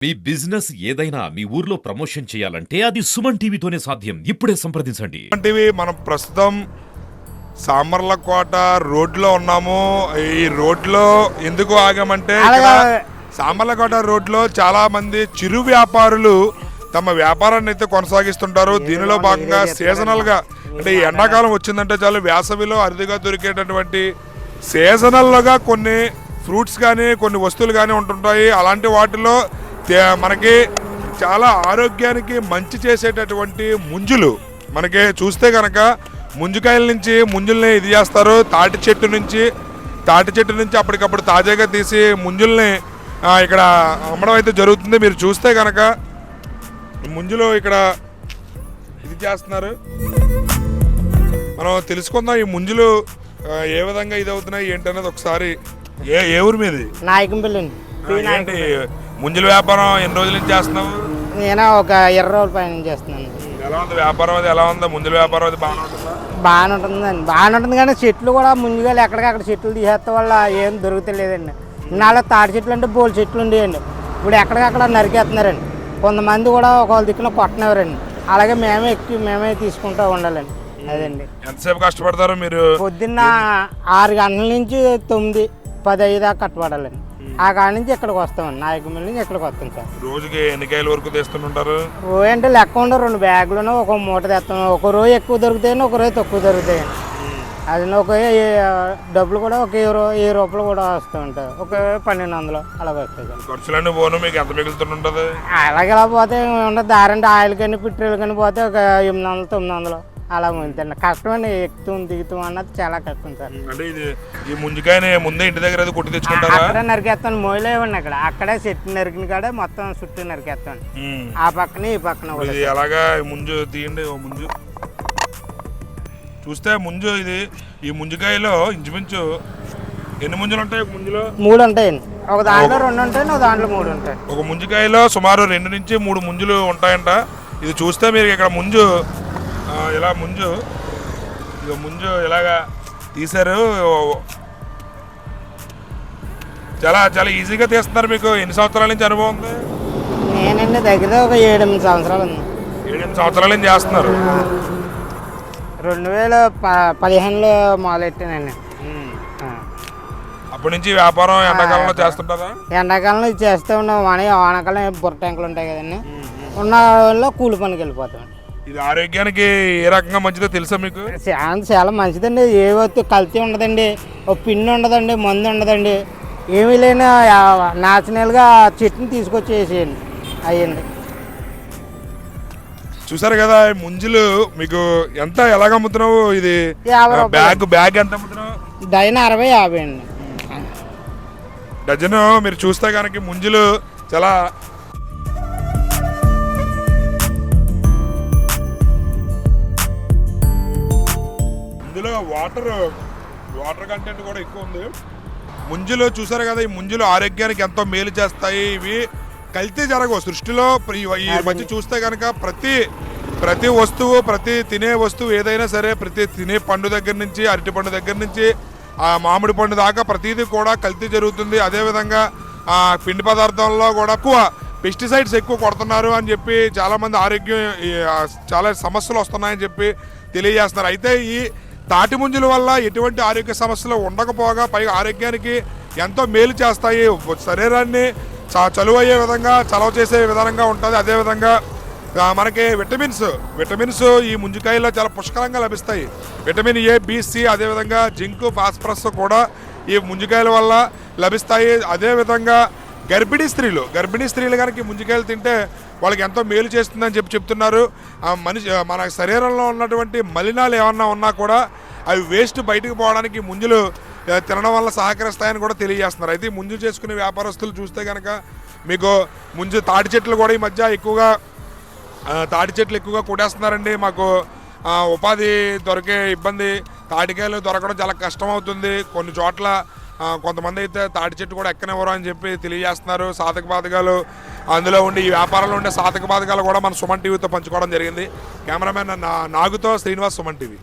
మీ business ఏదైనా మీ ఊర్లో promotion చేయాలంటే అది సుమన్ టీవీతోనే సాధ్యం. ఇప్పుడే సంప్రదించండి. సుమన్ టీవీ మనం ప్రస్తుతం సామర్లకోట రోడ్లో ఉన్నాము. ఈ రోడ్లో ఎందుకు ఆగామంటే ఇక్కడ సామర్లకోట రోడ్లో చాలా మంది చిరు వ్యాపారులు తమ వ్యాపారాన్ని అయితే కొనసాగిస్తుంటారు. దీనిలో భాగంగా సీజనల్ గా అంటే ఈ ఎండాకాలం వచ్చిందంటే చాలు వేసవిలో అరుదుగా దొరికేటటువంటి సీజనల్గా కొన్ని ఫ్రూట్స్ కానీ కొన్ని వస్తువులు కానీ ఉంటుంటాయి. అలాంటి వాటిలో మనకి చాలా ఆరోగ్యానికి మంచి చేసేటటువంటి ముంజులు మనకి చూస్తే కనుక ముంజుకాయల నుంచి ముంజుల్ని ఇది చేస్తారు. తాటి చెట్టు నుంచి అప్పటికప్పుడు తాజాగా తీసి ముంజుల్ని ఇక్కడ అమ్మడం అయితే జరుగుతుంది. మీరు చూస్తే కనుక ముంజులు ఇక్కడ ఇది చేస్తున్నారు. మనం తెలుసుకుందాం ఈ ముంజులు ఏ విధంగా ఇది అవుతున్నాయి ఏంటనేది ఒకసారి. ఏ ఊరి మీది? నాయకంపల్లి. ముంజుల వ్యాపారం ఎన్ని రోజుల నుంచి చేస్తున్నావు? నేను ఒక 20 రోజుల పైన చేస్తున్నాను. ఎలా ఉంది వ్యాపారం? అది ఎలా ఉంది? ముంజుల వ్యాపారం అది బాగానే ఉంటుందండి. బాగానే ఉంటుంది కానీ చెట్లు కూడా ముందుగా ఎక్కడికక్కడ చెట్లు తీసేస్తే వల్ల ఏం దొరుకుతలేదండి. నాలో తాటి చెట్లు అంటే బోల్ చెట్లు ఉండేయండి. ఇప్పుడు ఎక్కడికక్కడ నరికేస్తున్నారండి. కొంతమంది కూడా ఒకళ్ళ దిక్కున కొట్టనివ్వరండి. అలాగే మేమే తీసుకుంటూ ఉండాలండి. అదండి. ఎంతసేపు కష్టపడతారు మీరు? పొద్దున్న 6 గంటల నుంచి 9, 10 దాకా కట్టపడాలండి. ఆ కాడ నుంచి ఇక్కడికి వస్తామండి. నాయకుమల్లి నుంచి ఇక్కడికి వస్తాం సార్. రోజుకి ఎన్ని కాయల వరకు తెస్తుంటారు? రోజు అంటే లెక్క ఉండవు. 2 బ్యాగులను ఒక మూట తెస్తాం. ఒక రోజు ఎక్కువ దొరుకుతాయండి, ఒక రోజు తక్కువ దొరుకుతాయండి. అది ఒక డబ్బులు కూడా ఒక 20 రూపాయలు కూడా వస్తూ ఉంటాయి. ఒక 1200 అలాగ వస్తాయి సార్. ఖర్చులన్నీ పోను మీకు ఎంత మిగులుతుంటుంది? అలాగే ఎలా పోతే ఉండదు. దారంటే ఆయిల్ కానీ పెట్రోల్ కానీ పోతే ఒక 800, 900 అలా ఉందండి. కష్టమండి. ఎక్కుతాం దిగుతాం అన్నది చాలా కష్టం సార్. అంటే ఇది ఈ ముంజికాయని ముందే ఇంటి దగ్గర కొట్టి తెచ్చుకుంటారా? అక్కడే నరికేస్తాను. మొయిలో ఇవ్వండి. అక్కడే చెట్టు నరికిన కాడే మొత్తం చుట్టూ నరికేస్తాను. ఆ పక్కన ఈ పక్కన కూడా. ఇది ఎలాగా ముంజు తీయండి. ముంజు చూస్తే ముంజు ఇది ఈ ముంజికాయలో ఇంచుమించు ఎన్ని ముంజులు ఉంటాయి? ఒక ముంజులో 3 ఉంటాయండి. ఒక దాంట్లో 2 ఉంటాయి, ఒక దాంట్లో 3 ఉంటాయి. ఒక ముంజికాయలో సుమారు 2 నుంచి 3 ముంజులు ఉంటాయంట. ఇది చూస్తే మీరు ఇక్కడ ముంజు ఇలా ముంజు ఇలాగా తీశారు. చాలా చాలా ఈజీగా తీస్తున్నారు. మీకు ఎన్ని సంవత్సరాల నుంచి అనుభవం ఉంది? నేనండి దగ్గర ఒక 7-8 సంవత్సరాలు ఉంది. 7-8 సంవత్సరాల నుంచి చేస్తున్నారు. 2015లో మొదలెట్టానండి. అప్పటి నుంచి వ్యాపారం ఎండాకాలంలో చేస్తుంటారా? ఎండాకాలంలో ఇది చేస్తూ ఉన్నాం. వానాకాలం బుర్ర ట్యాంకులు ఉంటాయి కదండి. ఉన్న వాళ్ళలో కూలి పనికి వెళ్ళిపోతాం. ఇది ఆరోగ్యానికి ఏ రకంగా మంచిదో తెలుసా మీకు? చాలా మంచిదండి. ఏ వస్తు కల్తీ ఉండదండి, ఒక పిన్ను ఉండదండి, మందు ఉండదండి, ఏమీ లేని న్యాచురల్గా చెట్టుని తీసుకొచ్చి వేసేయండి అయ్యండి. చూసారు కదా ముంజులు. మీకు ఎంత ఎలాగ అమ్ముతున్నావు? ఇది బ్యాగ్ ఎంత అమ్ముతున్నావు? డజన్ 60, 50 అండి డజను. మీరు చూస్తే కనుక ముంజులు చాలా ఇందులో వాటర్ కంటెంట్ కూడా ఎక్కువ ఉంది. ముంజులు చూసారు కదా. ఈ ముంజులు ఆరోగ్యానికి ఎంతో మేలు చేస్తాయి. ఇవి కల్తీ జరగవు సృష్టిలో. ఈ మధ్య చూస్తే కనుక ప్రతి వస్తువు, ప్రతి తినే వస్తువు ఏదైనా సరే, ప్రతి తినే పండు దగ్గర నుంచి అరటి పండు దగ్గర నుంచి ఆ మామిడి పండు దాకా ప్రతిదీ కూడా కల్తీ జరుగుతుంది. అదేవిధంగా పిండి పదార్థాల్లో కూడా ఎక్కువ పెస్టిసైడ్స్ ఎక్కువ కొడుతున్నారు అని చెప్పి చాలామంది ఆరోగ్యం చాలా సమస్యలు వస్తున్నాయని చెప్పి తెలియజేస్తున్నారు. అయితే ఈ తాటి ముంజుల వల్ల ఎటువంటి ఆరోగ్య సమస్యలు ఉండకపోగా పైగా ఆరోగ్యానికి ఎంతో మేలు చేస్తాయి. శరీరాన్ని చలువయ్యే విధంగా చలవ చేసే విధానంగా ఉంటుంది. అదేవిధంగా మనకి విటమిన్స్ ఈ ముంజికాయల్లో చాలా పుష్కలంగా లభిస్తాయి. విటమిన్ ఏ, బి, సి, అదేవిధంగా జింక్, ఫాస్ఫరస్ కూడా ఈ ముంజికాయల వల్ల లభిస్తాయి. అదేవిధంగా గర్భిణీ స్త్రీలు కనుక ముంజికాయలు తింటే వాళ్ళకి ఎంతో మేలు చేస్తుందని చెప్తున్నారు. మన శరీరంలో ఉన్నటువంటి మలినాలు ఏమన్నా ఉన్నా కూడా అవి వేస్ట్ బయటకు పోవడానికి ముంజులు తినడం వల్ల సహకరిస్తాయని కూడా తెలియజేస్తున్నారు. అయితే ముంజు చేసుకునే వ్యాపారస్తులు చూస్తే కనుక మీకు తాటి చెట్లు కూడా ఈ మధ్య ఎక్కువగా కొట్టేస్తున్నారండి. మాకు ఉపాధి దొరికే ఇబ్బంది, తాటికాయలు దొరకడం చాలా కష్టం అవుతుంది. కొన్ని చోట్ల కొంతమంది అయితే తాటి చెట్టు కూడా ఎక్కనివ్వరు అని చెప్పి తెలియజేస్తున్నారు. సాధక బాధకాలు అందులో ఉండి ఈ వ్యాపారంలో ఉండే సాధక బాధకాలు కూడా మన సుమన్ టీవీతో పంచుకోవడం జరిగింది. కెమెరామెన్ నాగుతో శ్రీనివాస్, సుమన్ టీవీ.